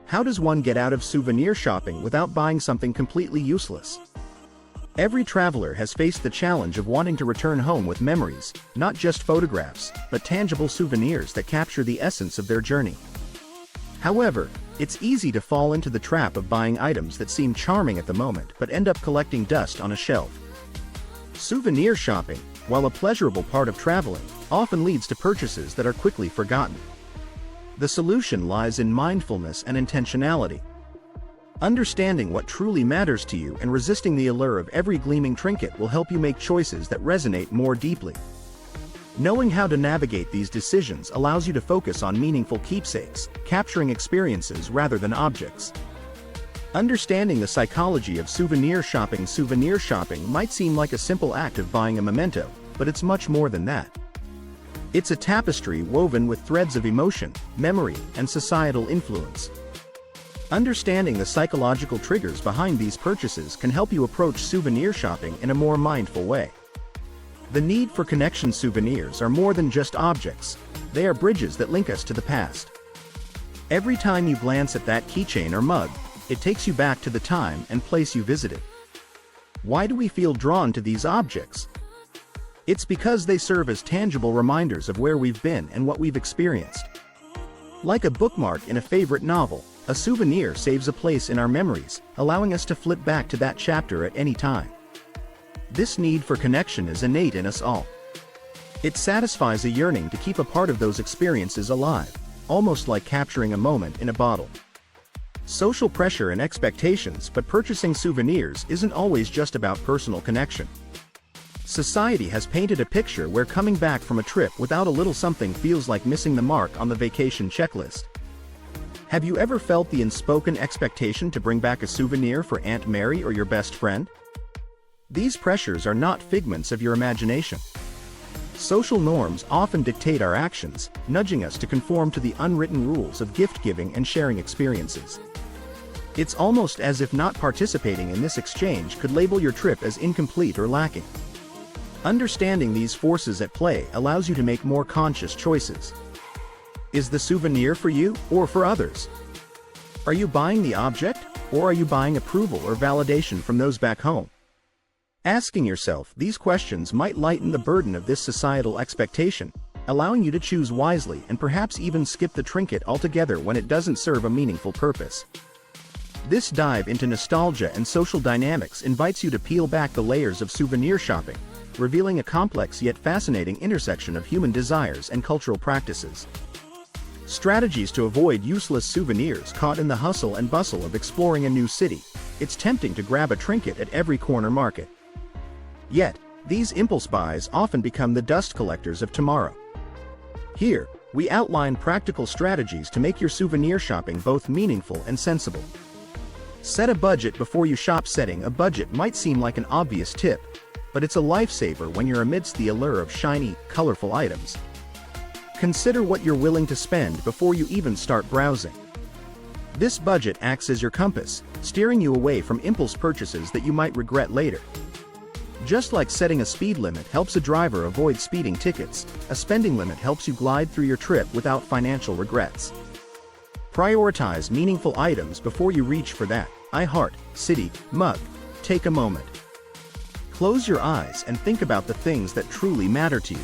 How does one get out of souvenir shopping without buying something completely useless? Every traveler has faced the challenge of wanting to return home with memories, not just photographs, but tangible souvenirs that capture the essence of their journey. However, it's easy to fall into the trap of buying items that seem charming at the moment but end up collecting dust on a shelf. Souvenir shopping, while a pleasurable part of traveling, often leads to purchases that are quickly forgotten. The solution lies in mindfulness and intentionality. Understanding what truly matters to you and resisting the allure of every gleaming trinket will help you make choices that resonate more deeply. Knowing how to navigate these decisions allows you to focus on meaningful keepsakes, capturing experiences rather than objects. Understanding the psychology of souvenir shopping might seem like a simple act of buying a memento, but it's much more than that. It's a tapestry woven with threads of emotion, memory, and societal influence. Understanding the psychological triggers behind these purchases can help you approach souvenir shopping in a more mindful way. The need for connection souvenirs are more than just objects, they are bridges that link us to the past. Every time you glance at that keychain or mug, it takes you back to the time and place you visited. Why do we feel drawn to these objects? It's because they serve as tangible reminders of where we've been and what we've experienced. Like a bookmark in a favorite novel, a souvenir saves a place in our memories, allowing us to flip back to that chapter at any time. This need for connection is innate in us all. It satisfies a yearning to keep a part of those experiences alive, almost like capturing a moment in a bottle. Social pressure and expectations, but purchasing souvenirs isn't always just about personal connection. Society has painted a picture where coming back from a trip without a little something feels like missing the mark on the vacation checklist. Have you ever felt the unspoken expectation to bring back a souvenir for Aunt Mary or your best friend? These pressures are not figments of your imagination. Social norms often dictate our actions, nudging us to conform to the unwritten rules of gift-giving and sharing experiences. It's almost as if not participating in this exchange could label your trip as incomplete or lacking. Understanding these forces at play allows you to make more conscious choices. Is the souvenir for you or for others? Are you buying the object, or are you buying approval or validation from those back home? Asking yourself these questions might lighten the burden of this societal expectation, allowing you to choose wisely and perhaps even skip the trinket altogether when it doesn't serve a meaningful purpose. This dive into nostalgia and social dynamics invites you to peel back the layers of souvenir shopping, revealing a complex yet fascinating intersection of human desires and cultural practices. Strategies to avoid useless souvenirs. Caught in the hustle and bustle of exploring a new city, it's tempting to grab a trinket at every corner market. Yet, these impulse buys often become the dust collectors of tomorrow. Here, we outline practical strategies to make your souvenir shopping both meaningful and sensible. Set a budget before you shop. Setting a budget might seem like an obvious tip, but it's a lifesaver when you're amidst the allure of shiny, colorful items. Consider what you're willing to spend before you even start browsing. This budget acts as your compass, steering you away from impulse purchases that you might regret later. Just like setting a speed limit helps a driver avoid speeding tickets, a spending limit helps you glide through your trip without financial regrets. Prioritize meaningful items before you reach for that I Heart City mug. Take a moment. Close your eyes and think about the things that truly matter to you.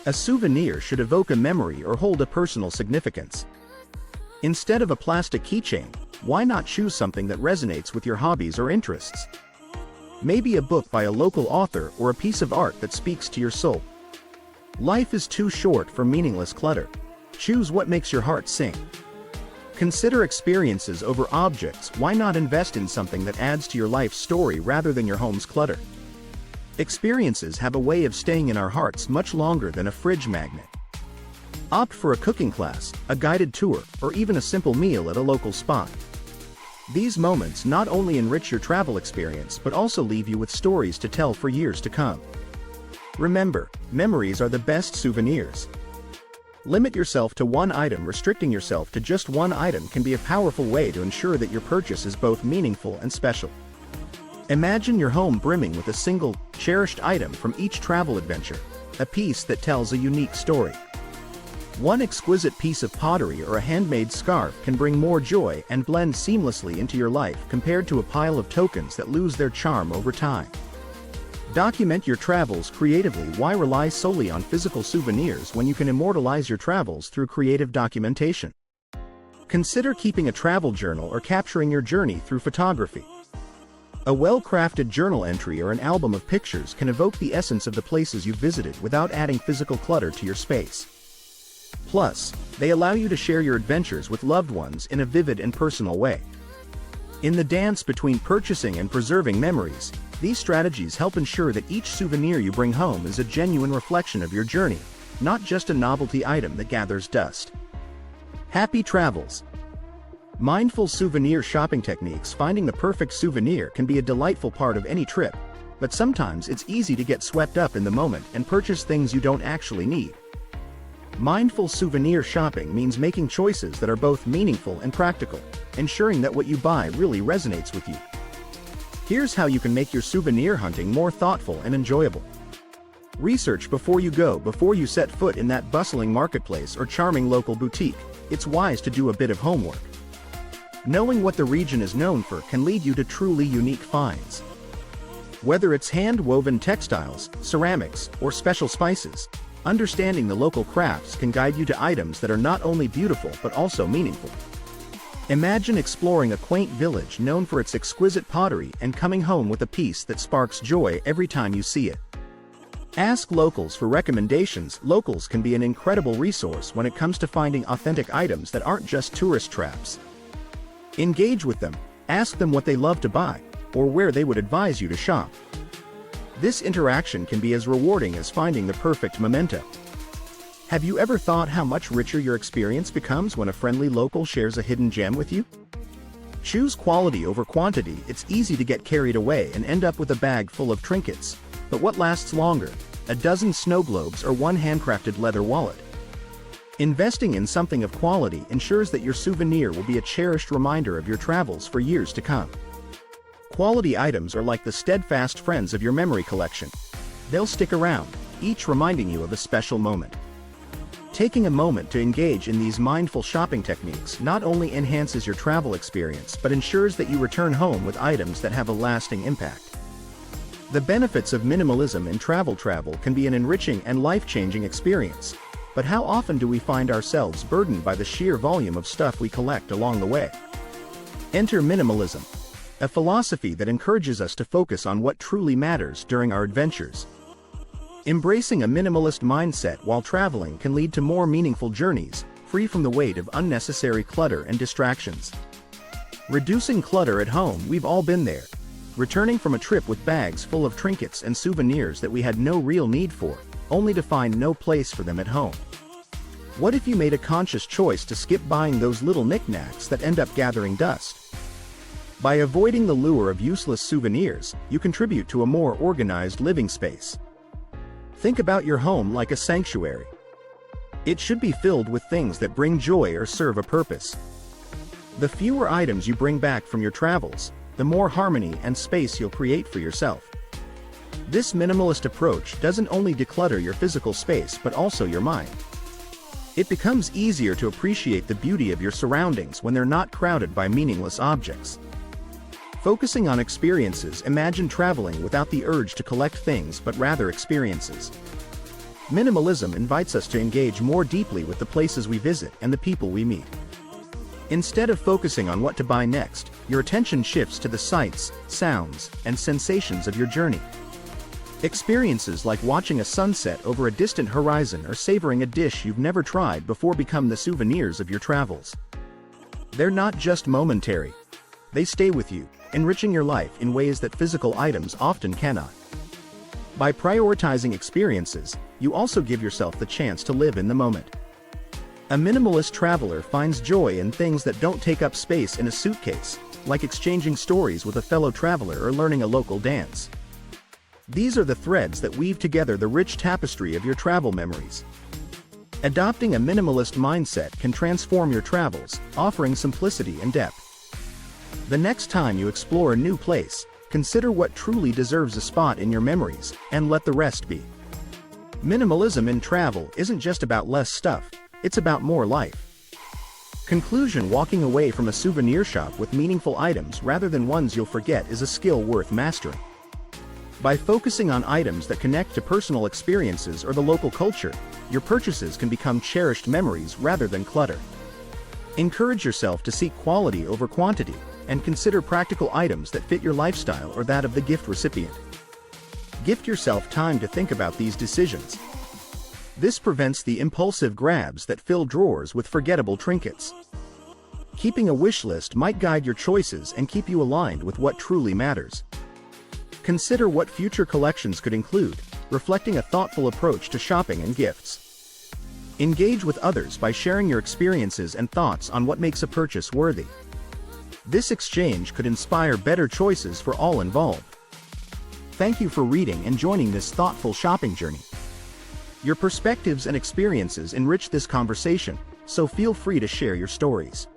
A souvenir should evoke a memory or hold a personal significance. Instead of a plastic keychain, why not choose something that resonates with your hobbies or interests? Maybe a book by a local author or a piece of art that speaks to your soul. Life is too short for meaningless clutter. Choose what makes your heart sing. Consider experiences over objects. Why not invest in something that adds to your life's story rather than your home's clutter? Experiences have a way of staying in our hearts much longer than a fridge magnet. Opt for a cooking class, a guided tour, or even a simple meal at a local spot. These moments not only enrich your travel experience but also leave you with stories to tell for years to come. Remember, memories are the best souvenirs. Limit yourself to one item. Restricting yourself to just one item can be a powerful way to ensure that your purchase is both meaningful and special. Imagine your home brimming with a single, cherished item from each travel adventure, a piece that tells a unique story. One exquisite piece of pottery or a handmade scarf can bring more joy and blend seamlessly into your life compared to a pile of tokens that lose their charm over time. Document your travels creatively. Why rely solely on physical souvenirs when you can immortalize your travels through creative documentation? Consider keeping a travel journal or capturing your journey through photography. A well-crafted journal entry or an album of pictures can evoke the essence of the places you've visited without adding physical clutter to your space. Plus, they allow you to share your adventures with loved ones in a vivid and personal way. In the dance between purchasing and preserving memories, these strategies help ensure that each souvenir you bring home is a genuine reflection of your journey, not just a novelty item that gathers dust. Happy travels! Mindful souvenir shopping techniques. Finding the perfect souvenir can be a delightful part of any trip, but sometimes it's easy to get swept up in the moment and purchase things you don't actually need. Mindful souvenir shopping means making choices that are both meaningful and practical, ensuring that what you buy really resonates with you. Here's how you can make your souvenir hunting more thoughtful and enjoyable. Research before you go. Before you set foot in that bustling marketplace or charming local boutique, it's wise to do a bit of homework. Knowing what the region is known for can lead you to truly unique finds. Whether it's hand-woven textiles, ceramics, or special spices, understanding the local crafts can guide you to items that are not only beautiful but also meaningful. Imagine exploring a quaint village known for its exquisite pottery and coming home with a piece that sparks joy every time you see it. Ask locals for recommendations. Locals can be an incredible resource when it comes to finding authentic items that aren't just tourist traps. Engage with them, ask them what they love to buy, or where they would advise you to shop. This interaction can be as rewarding as finding the perfect memento. Have you ever thought how much richer your experience becomes when a friendly local shares a hidden gem with you? Choose quality over quantity. It's easy to get carried away and end up with a bag full of trinkets, but what lasts longer, a dozen snow globes or one handcrafted leather wallet? Investing in something of quality ensures that your souvenir will be a cherished reminder of your travels for years to come. Quality items are like the steadfast friends of your memory collection. They'll stick around, each reminding you of a special moment. Taking a moment to engage in these mindful shopping techniques not only enhances your travel experience but ensures that you return home with items that have a lasting impact. The benefits of minimalism in travel can be an enriching and life-changing experience, but how often do we find ourselves burdened by the sheer volume of stuff we collect along the way? Enter minimalism, a philosophy that encourages us to focus on what truly matters during our adventures. Embracing a minimalist mindset while traveling can lead to more meaningful journeys, free from the weight of unnecessary clutter and distractions. Reducing clutter at home. We've all been there, returning from a trip with bags full of trinkets and souvenirs that we had no real need for, only to find no place for them at home. What if you made a conscious choice to skip buying those little knickknacks that end up gathering dust? By avoiding the lure of useless souvenirs, you contribute to a more organized living space. Think about your home like a sanctuary. It should be filled with things that bring joy or serve a purpose. The fewer items you bring back from your travels, the more harmony and space you'll create for yourself. This minimalist approach doesn't only declutter your physical space but also your mind. It becomes easier to appreciate the beauty of your surroundings when they're not crowded by meaningless objects. Focusing on experiences. Imagine traveling without the urge to collect things but rather experiences. Minimalism invites us to engage more deeply with the places we visit and the people we meet. Instead of focusing on what to buy next, your attention shifts to the sights, sounds, and sensations of your journey. Experiences like watching a sunset over a distant horizon or savoring a dish you've never tried before become the souvenirs of your travels. They're not just momentary. They stay with you, enriching your life in ways that physical items often cannot. By prioritizing experiences, you also give yourself the chance to live in the moment. A minimalist traveler finds joy in things that don't take up space in a suitcase, like exchanging stories with a fellow traveler or learning a local dance. These are the threads that weave together the rich tapestry of your travel memories. Adopting a minimalist mindset can transform your travels, offering simplicity and depth. The next time you explore a new place, consider what truly deserves a spot in your memories, and let the rest be. Minimalism in travel isn't just about less stuff, it's about more life. Conclusion: walking away from a souvenir shop with meaningful items rather than ones you'll forget is a skill worth mastering. By focusing on items that connect to personal experiences or the local culture, your purchases can become cherished memories rather than clutter. Encourage yourself to seek quality over quantity, and consider practical items that fit your lifestyle or that of the gift recipient. Gift yourself time to think about these decisions. This prevents the impulsive grabs that fill drawers with forgettable trinkets. Keeping a wish list might guide your choices and keep you aligned with what truly matters. Consider what future collections could include, reflecting a thoughtful approach to shopping and gifts. Engage with others by sharing your experiences and thoughts on what makes a purchase worthy. This exchange could inspire better choices for all involved. Thank you for reading and joining this thoughtful shopping journey. Your perspectives and experiences enrich this conversation, so feel free to share your stories.